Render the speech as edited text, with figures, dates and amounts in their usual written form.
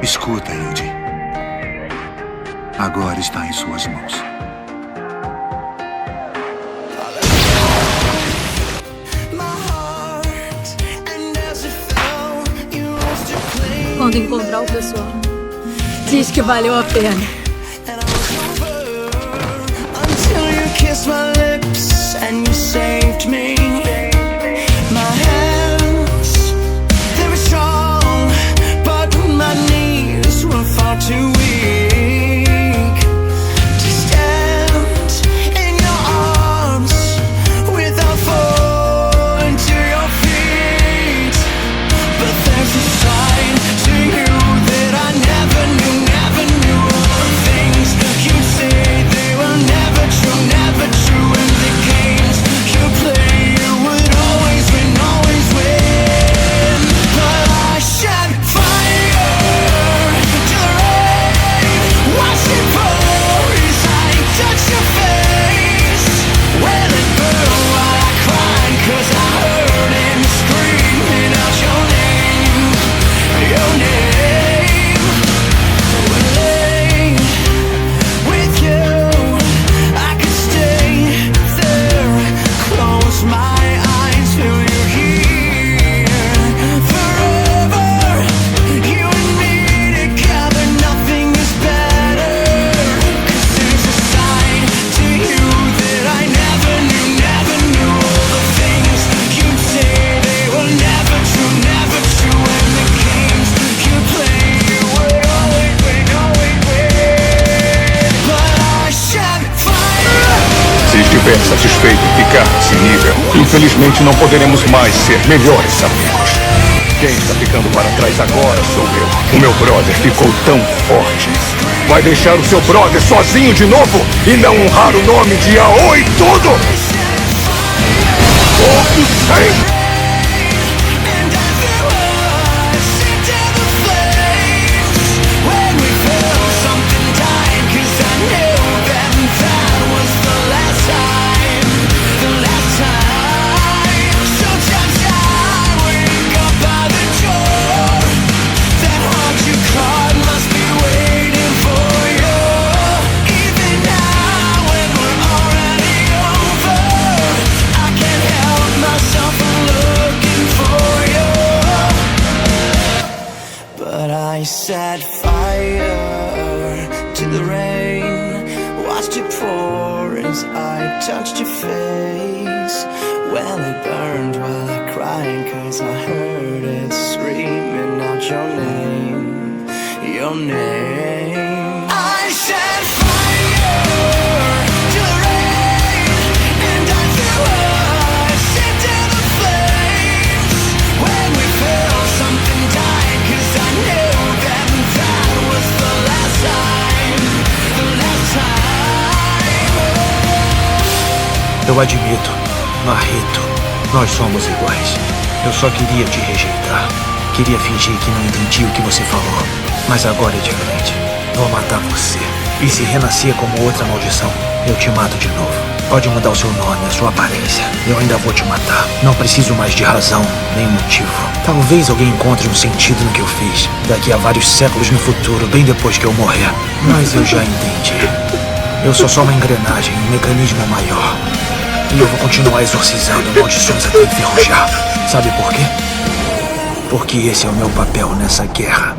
Escuta, Yuji. Agora está em suas mãos. Quando encontrar o pessoal, diz que valeu a pena. estiver satisfeito em ficar nesse nível, infelizmente não poderemos mais ser melhores amigos. Quem está ficando para trás agora sou eu. O meu brother ficou tão forte. Vai deixar o seu brother sozinho de novo e não honrar o nome de Aoi Todo? Todo sem! I set fire to the rain, watched it pour as I touched your face. Well, it burned while I cried, 'cause I heard it screaming out your name, your name. I set fire to the rain, and I threw us into the flames. When we felt something die, 'cause I knew eu admito, Mahito, nós somos iguais. Eu só queria te rejeitar. Queria fingir que não entendi o que você falou. Mas agora é diferente. Vou matar você. E se renascer como outra maldição, eu te mato de novo. Pode mudar o seu nome, a sua aparência. Eu ainda vou te matar. Não preciso mais de razão, nem motivo. Talvez alguém encontre um sentido no que eu fiz daqui a vários séculos no futuro, bem depois que eu morrer. Mas eu já entendi. Eu sou só uma engrenagem, um mecanismo maior. E eu vou continuar exorcizando maldições até enferrujar. Sabe por quê? Porque esse é o meu papel nessa guerra.